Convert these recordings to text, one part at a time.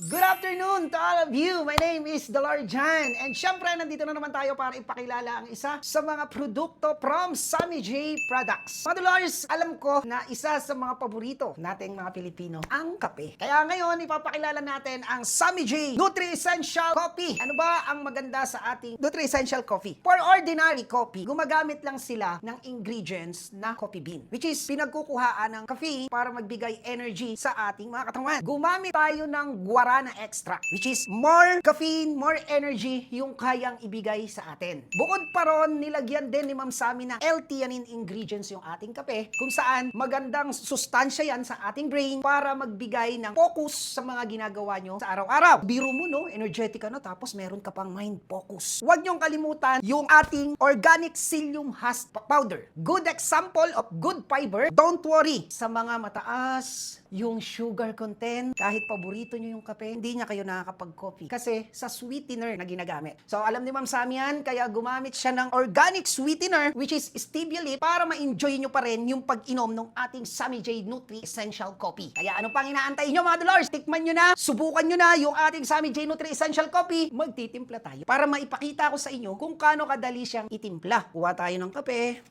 Good afternoon to all of you. My name is Dolor Jan. And syempre, nandito na naman tayo para ipakilala ang isa sa mga produkto from Sammy J Products. Mga Dolors, alam ko na isa sa mga paborito nating mga Pilipino, ang kape. Kaya ngayon, ipapakilala natin ang Sammy J Nutri Essential Coffee. Ano ba ang maganda sa ating Nutri Essential Coffee? For ordinary coffee, gumagamit lang sila ng ingredients na coffee bean, which is pinagkukuhaan ng caffeine para magbigay energy sa ating mga katawan. Gumamit tayo ng guarana extract, which is more caffeine, more energy yung kayang ibigay sa atin. Bukod pa ron, nilagyan din ni Ma'am Sammy ng L-theanine ingredients yung ating kape, kung saan magandang sustansya yan sa ating brain para magbigay ng focus sa mga ginagawa nyo sa araw-araw. Biro mo, no? Energetic ka na, tapos meron ka pang mind focus. Huwag nyong kalimutan yung ating organic psyllium husk powder. Good example of good fiber. Don't worry sa mga mataas yung sugar content, kahit paborito nyo yung kape, hindi niya kayo nakakapag-coffee kasi sa sweetener na ginagamit. So, alam ni Ma'am Sammy yan, kaya gumamit siya ng organic sweetener, which is stevia leaf, para ma-enjoy nyo pa rin yung pag-inom ng ating Sammy J Nutri Essential Coffee. Kaya ano pang inaantay nyo, mga Dolors? Tikman nyo na, subukan nyo na yung ating Sammy J Nutri Essential Coffee. Magtitimpla tayo para maipakita ko sa inyo kung kaano kadali siyang itimpla. Kuha tayo ng kape.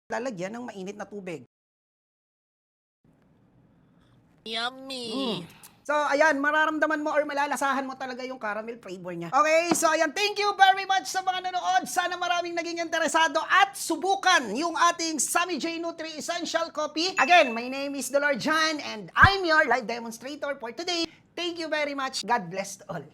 Lalagyan ng mainit na tubig. Yummy! So, ayan, mararamdaman mo or malalasahan mo talaga yung caramel flavor niya. Okay, so ayan, thank you very much sa mga nanood. Sana maraming naging interesado at subukan yung ating Sammy J Nutri Essential Coffee. Again, my name is Dolor Jan and I'm your live demonstrator for today. Thank you very much. God bless to all.